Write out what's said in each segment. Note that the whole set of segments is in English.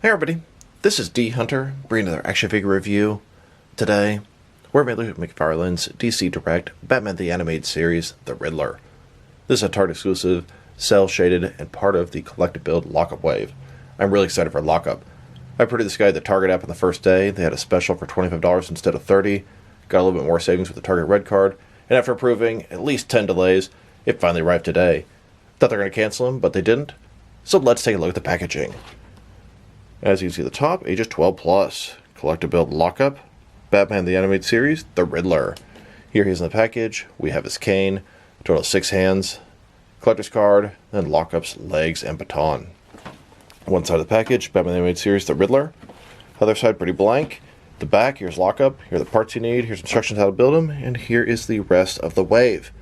Hey everybody, this is D Hunter, bringing another action figure review. Today, we're going to look at McFarlane's DC Direct Batman the Animated Series, The Riddler. This is a Target exclusive, cel-shaded, and part of the collective build lockup wave. I'm really excited for lockup. I printed this guy at the Target app on the first day. They had a special for $25 instead of $30. Got a little bit more savings with the Target Red card, and after approving at least 10 delays, it finally arrived today. Thought they were going to cancel him, but they didn't. So let's take a look at the packaging. As you can see at the top, ages 12 plus. Collector build lockup. Batman the Animated Series, The Riddler. Here he is in the package. We have his cane, a total of 6 hands, collector's card, then lockups, legs, and baton. One side of the package, Batman the Animated Series, The Riddler. Other side, pretty blank. The back, here's lockup. Here are the parts you need. Here's instructions how to build him. And here is the rest of the wave.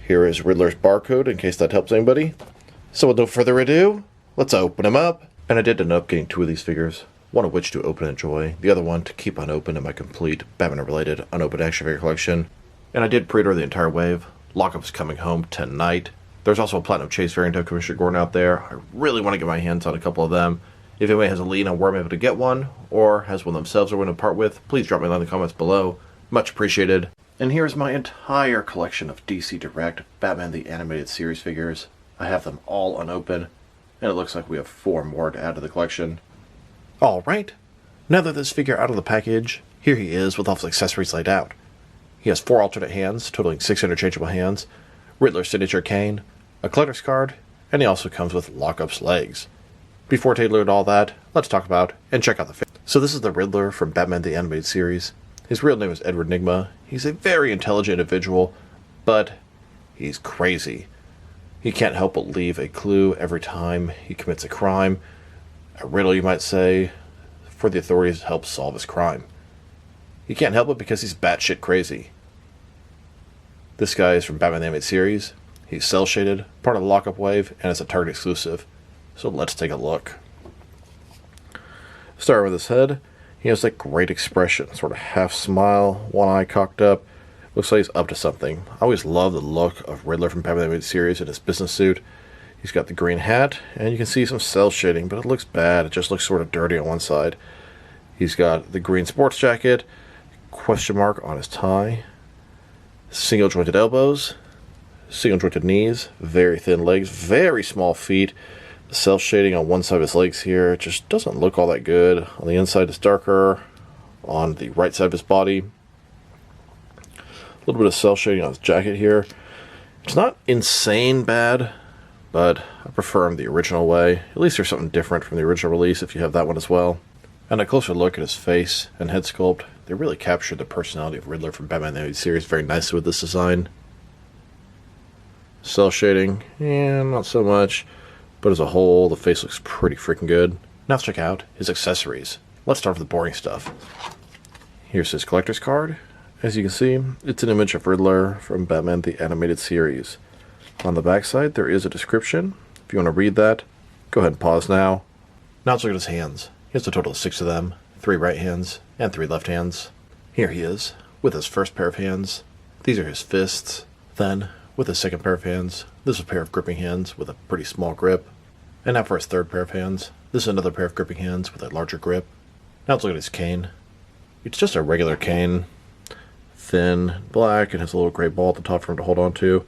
Here is Riddler's barcode, in case that helps anybody. So with no further ado, let's open him up. And I did end up getting 2 of these figures, one of which to open and enjoy, the other one to keep unopened in my complete Batman-related unopened action figure collection. And I did pre-order the entire wave. Lockup's coming home tonight. There's also a Platinum Chase variant of Commissioner Gordon out there. I really want to get my hands on a couple of them. If anybody has a lead on where I'm able to get one, or has one themselves or want to part with, please drop me a line in the comments below. Much appreciated. And here's my entire collection of DC Direct Batman the Animated Series figures. I have them all unopened. And it looks like we have 4 more to add to the collection. Alright, now that this figure out of the package, here he is with all his accessories laid out. He has 4 alternate hands, totaling 6 interchangeable hands, Riddler's signature cane, a collector's card, and he also comes with lockup's legs. Before taking a look at all that, let's talk about and check out the figure. So this is the Riddler from Batman the Animated Series. His real name is Edward Nygma. He's a very intelligent individual, but he's crazy. He can't help but leave a clue every time he commits a crime. A riddle, you might say, for the authorities to help solve his crime. He can't help it because he's batshit crazy. This guy is from Batman the Animated Series. He's cel-shaded, part of the lockup wave, and it's a Target exclusive. So let's take a look. Starting with his head, he has that great expression, sort of half smile, one eye cocked up. Looks like he's up to something. I always love the look of Riddler from Batman the Animated Series in his business suit. He's got the green hat, and you can see some cel shading, but it looks bad. It just looks sort of dirty on one side. He's got the green sports jacket, question mark on his tie, single jointed elbows, single jointed knees, very thin legs, very small feet. The cel shading on one side of his legs here just doesn't look all that good. On the inside it's darker, on the right side of his body. A little bit of cel shading on his jacket here. It's not insane bad, but I prefer him the original way. At least there's something different from the original release if you have that one as well. And a closer look at his face and head sculpt, they really captured the personality of Riddler from Batman the Animated Series very nicely with this design. Cel shading, yeah, not so much, but as a whole, the face looks pretty freaking good. Now let's check out his accessories. Let's start with the boring stuff. Here's his collector's card. As you can see, it's an image of Riddler from Batman the Animated Series. On the backside, there is a description. If you want to read that, go ahead and pause now. Now let's look at his hands. He has a total of 6 of them, 3 right hands and 3 left hands. Here he is, with his first pair of hands. These are his fists. Then, with his second pair of hands, this is a pair of gripping hands with a pretty small grip. And now for his third pair of hands, this is another pair of gripping hands with a larger grip. Now let's look at his cane. It's just a regular cane. Thin, black, and has a little gray ball at the top for him to hold on to.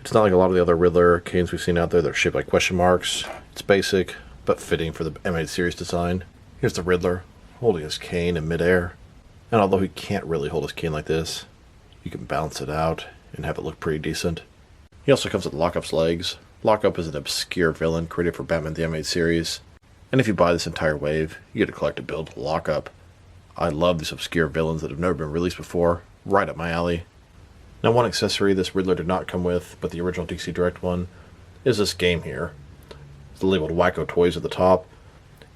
It's not like a lot of the other Riddler canes we've seen out there that are shaped like question marks. It's basic, but fitting for the animated series design. Here's the Riddler, holding his cane in midair. And although he can't really hold his cane like this, you can balance it out and have it look pretty decent. He also comes with Lockup's legs. Lockup is an obscure villain created for Batman the Animated Series. And if you buy this entire wave, you get a collector build Lockup. I love these obscure villains that have never been released before. Right up my alley. Now one accessory this Riddler did not come with, but the original DC Direct one, is this game here. It's labeled Wacko Toys at the top.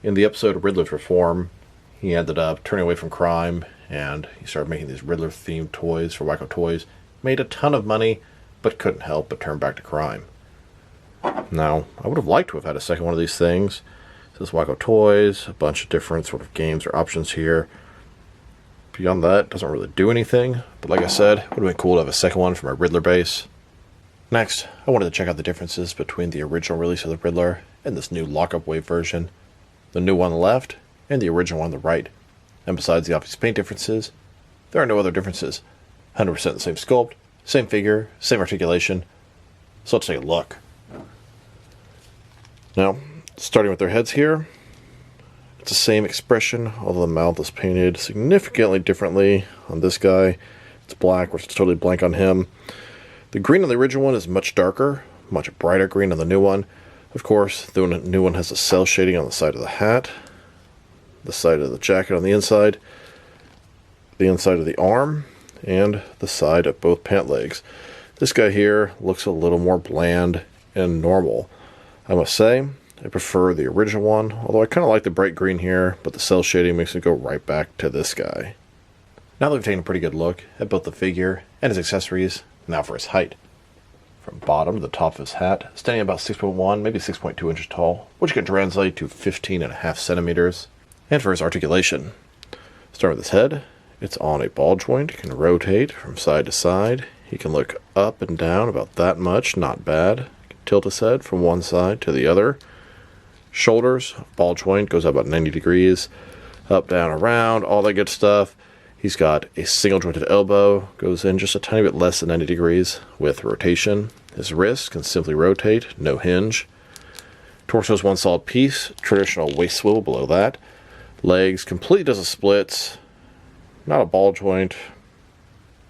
In the episode Riddler's Reform, he ended up turning away from crime, and he started making these Riddler-themed toys for Wacko Toys. Made a ton of money, but couldn't help but turn back to crime. Now, I would have liked to have had a second one of these things. It says Wacko Toys, a bunch of different sort of games or options here. Beyond that, it doesn't really do anything, but like I said, it would have been cool to have a second one from our Riddler base. Next, I wanted to check out the differences between the original release of the Riddler and this new lockup wave version. the new one on the left, and the original one on the right. And besides the obvious paint differences, there are no other differences. 100% the same sculpt, same figure, same articulation. So let's take a look. Now, starting with their heads here, it's the same expression, although the mouth is painted significantly differently on this guy. It's black, which is totally blank on him. The green on the original one is much darker, much brighter green on the new one. Of course, the new one has a cell shading on the side of the hat, the side of the jacket on the inside of the arm, and the side of both pant legs. This guy here looks a little more bland and normal. I must say, I prefer the original one, although I kind of like the bright green here, but the cell shading makes it go right back to this guy. Now that we've taken a pretty good look at both the figure and his accessories, now for his height. From bottom to the top of his hat, standing about 6.1, maybe 6.2 inches tall, which can translate to 15.5 centimeters. And for his articulation, starting with his head, it's on a ball joint, can rotate from side to side. He can look up and down about that much, not bad. Can tilt his head from one side to the other. Shoulders, ball joint, goes up about 90 degrees, up, down, around, all that good stuff. He's got a single jointed elbow, goes in just a tiny bit less than 90 degrees with rotation. His wrist can simply rotate, no hinge. Torso is one solid piece, traditional waist swivel below that. Legs completely does a splits, not a ball joint.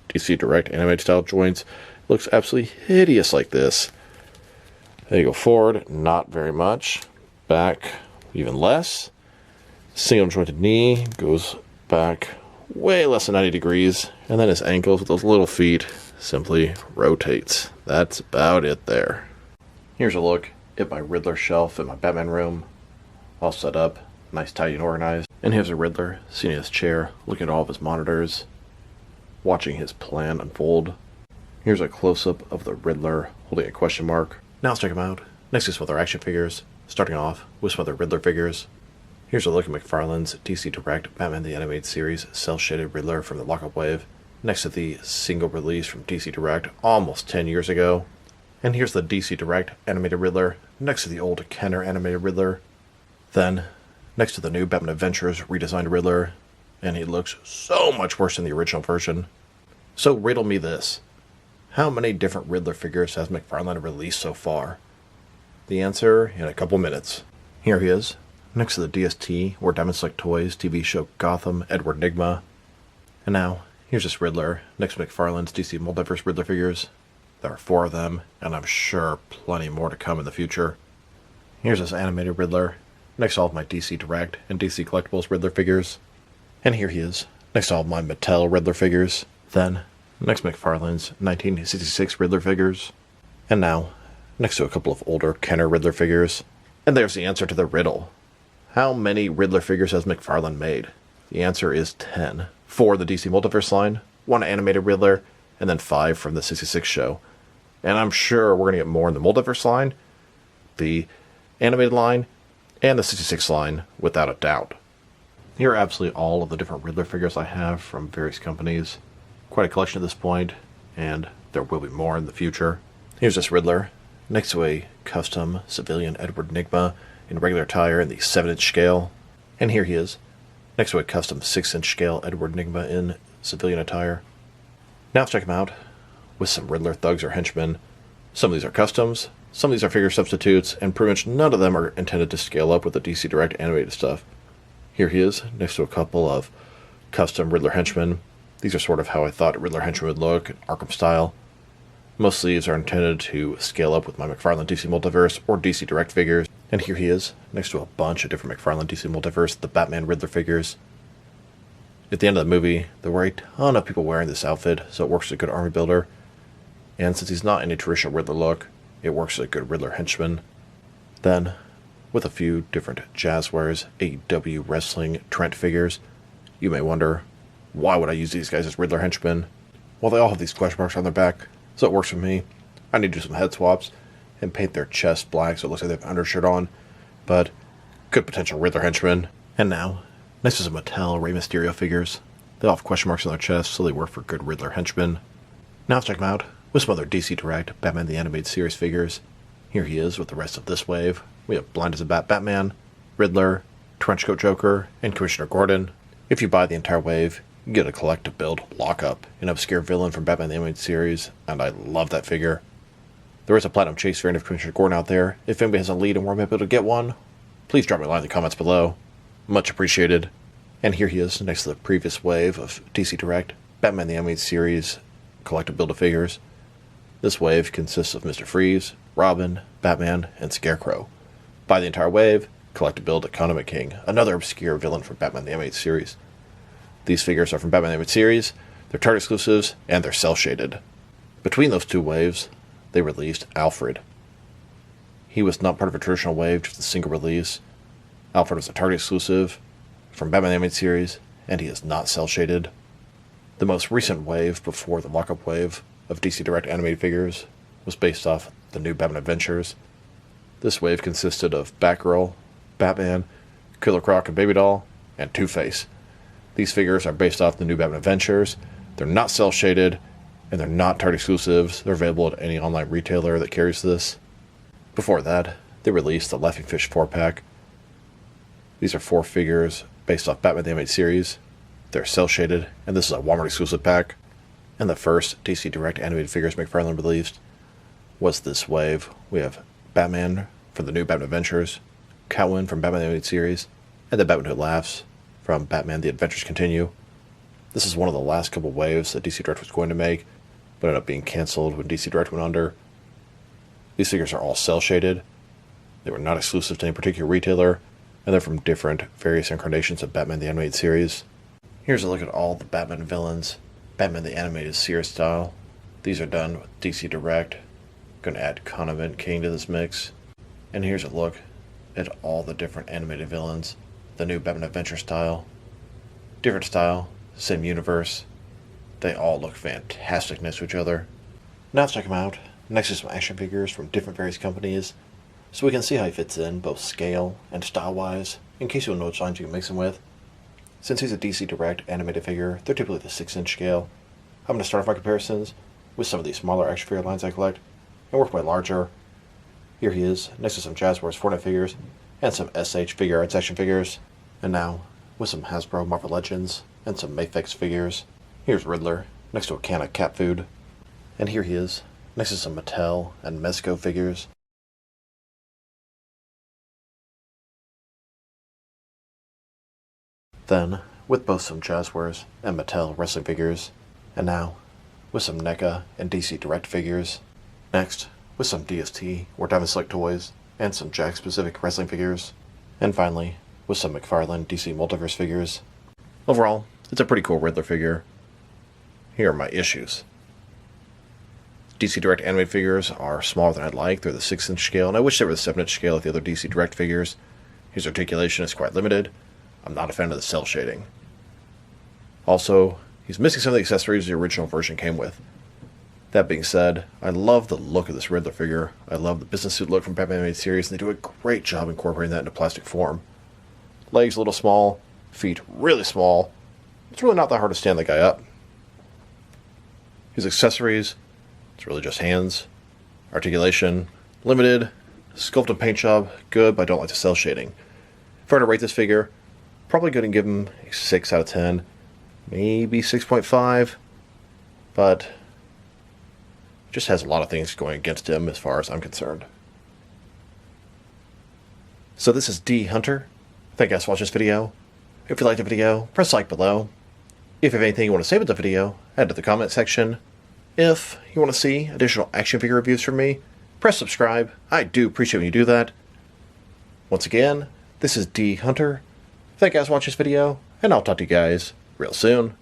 DC Direct animated style joints. Looks absolutely hideous like this. Then you go forward, not very much. Back, even less. Single jointed knee goes back way less than 90 degrees. And then his ankles with those little feet simply rotates. That's about it there. Here's a look at my Riddler shelf in my Batman room. All set up, nice, tidy, and organized. And here's a Riddler sitting in his chair, looking at all of his monitors, watching his plan unfold. Here's a close-up of the Riddler holding a question mark. Now let's check him out. Next is some other action figures, starting off with some other Riddler figures. Here's a look at McFarlane's DC Direct Batman the Animated Series cel-shaded Riddler from the Lockup Wave, next to the single release from DC Direct almost 10 years ago. And here's the DC Direct animated Riddler, next to the old Kenner animated Riddler. Then, next to the new Batman Adventures redesigned Riddler, and he looks so much worse than the original version. So riddle me this. How many different Riddler figures has McFarlane released so far? The answer in a couple minutes. Here he is, next to the DST, or Diamond Select Toys TV show Gotham, Edward Nygma. And now, here's this Riddler, next to McFarlane's DC Multiverse Riddler figures. There are 4 of them, and I'm sure plenty more to come in the future. Here's this animated Riddler, next to all of my DC Direct and DC Collectibles Riddler figures. And here he is, next to all of my Mattel Riddler figures. Then, next to McFarlane's 1966 Riddler figures. And now, next to a couple of older Kenner Riddler figures. And there's the answer to the riddle. How many Riddler figures has McFarlane made? The answer is 10. 4 the DC Multiverse line, 1 animated Riddler, and then 5 from the 66 show. And I'm sure we're going to get more in the Multiverse line, the animated line, and the 66 line, without a doubt. Here are absolutely all of the different Riddler figures I have from various companies. Quite a collection at this point, and there will be more in the future. Here's this Riddler, next to a custom civilian Edward Nygma in regular attire in the 7-inch scale. And here he is, next to a custom 6-inch scale Edward Nygma in civilian attire. Now let's check him out with some Riddler thugs or henchmen. Some of these are customs, some of these are figure substitutes, and pretty much none of them are intended to scale up with the DC Direct animated stuff. Here he is, next to a couple of custom Riddler henchmen. These are sort of how I thought Riddler henchmen would look, Arkham style. Most of these are intended to scale up with my McFarlane DC Multiverse or DC Direct figures. And here he is, next to a bunch of different McFarlane DC Multiverse, the Batman Riddler figures. At the end of the movie, there were a ton of people wearing this outfit, so it works as a good army builder. And since he's not in a traditional Riddler look, it works as a good Riddler henchman. Then, with a few different Jazzwares AEW Wrestling Trent figures, you may wonder, why would I use these guys as Riddler henchmen? Well, they all have these question marks on their back, so it works for me. I need to do some head swaps and paint their chest black so it looks like they have an undershirt on, but good potential Riddler henchmen. And now, next to some Mattel Rey Mysterio figures. They all have question marks on their chest, so they work for good Riddler henchmen. Now let's check them out with some other DC Direct Batman the Animated Series figures. Here he is with the rest of this wave. We have Blind as a Bat Batman, Riddler, Trenchcoat Joker, and Commissioner Gordon. If you buy the entire wave, you get a collect-to-build Lockup, an obscure villain from Batman the Animated Series, and I love that figure. There is a Platinum Chase variant of Commissioner Gordon out there. If anybody has a lead and we're able to get one, please drop me a line in the comments below. Much appreciated. And here he is, next to the previous wave of DC Direct Batman the Animated Series collective build of figures. This wave consists of Mr. Freeze, Robin, Batman, and Scarecrow. Buy the entire wave, collective build a Condiment King, another obscure villain from Batman the Animated Series. These figures are from Batman the Animated Series, they're Target exclusives, and they're cel-shaded. Between those two waves, they released Alfred. He was not part of a traditional wave, just a single release. Alfred was a Target exclusive from Batman the Animated Series, and he is not cel-shaded. The most recent wave before the lockup wave of DC Direct animated figures was based off the new Batman Adventures. This wave consisted of Batgirl, Batman, Killer Croc and Baby Doll, and Two-Face. These figures are based off the new Batman Adventures. They're not cel-shaded, and they're not Target exclusives. They're available at any online retailer that carries this. Before that, they released the Laughing Fish 4-pack. These are 4 figures based off Batman the Animated Series. They're cel-shaded, and this is a Walmart exclusive pack. And the first DC Direct animated figures McFarlane released was this wave. We have Batman from the new Batman Adventures, Catwoman from Batman the Animated Series, and the Batman Who Laughs from Batman The Adventures Continue. This is one of the last couple waves that DC Direct was going to make, but ended up being cancelled when DC Direct went under. These figures are all cel-shaded. They were not exclusive to any particular retailer, and they're from different various incarnations of Batman the Animated Series. Here's a look at all the Batman villains, Batman the Animated Series style. These are done with DC Direct. Going to add Condiment King to this mix. And here's a look at all the different animated villains, the new Batman Adventure style. Different style, same universe. They all look fantastic next to each other. Now let's check them out, next to some action figures from different various companies, so we can see how he fits in, both scale and style-wise, in case you don't know which lines you can mix him with. Since he's a DC Direct animated figure, they're typically the 6-inch scale. I'm going to start off my comparisons with some of these smaller action figure lines I collect, and work my larger. Here he is, next to some Jazzwares Fortnite figures, and some SH Figure Arts action figures. And now, with some Hasbro Marvel Legends, and some Mafex figures. Here's Riddler, next to a can of cat food. And here he is, next to some Mattel and Mezco figures. Then, with both some Jazzwares and Mattel wrestling figures. And now, with some NECA and DC Direct figures. Next, with some DST or Diamond Select toys, and some Jack-specific wrestling figures. And finally, with some McFarlane DC Multiverse figures. Overall, it's a pretty cool Riddler figure. Here are my issues. DC Direct animated figures are smaller than I'd like. They're the 6-inch scale, and I wish they were the 7-inch scale of the other DC Direct figures. His articulation is quite limited. I'm not a fan of the cel shading. Also, he's missing some of the accessories the original version came with. That being said, I love the look of this Riddler figure. I love the business suit look from Batman Animated Series, and they do a great job incorporating that into plastic form. Legs a little small, feet really small. It's really not that hard to stand the guy up. His accessories, it's really just hands. Articulation, limited. Sculpt and paint job, good, but I don't like the cel shading. If I were to rate this figure, probably going to give him a 6 out of 10. Maybe 6.5. But just has a lot of things going against him as far as I'm concerned. So this is D Hunter. Thank you guys for watching this video. If you liked the video, press like below. If you have anything you want to say about the video, add to the comment section. If you want to see additional action figure reviews from me, press subscribe. I do appreciate when you do that. Once again, this is D Hunter. Thank you guys for watching this video, and I'll talk to you guys real soon.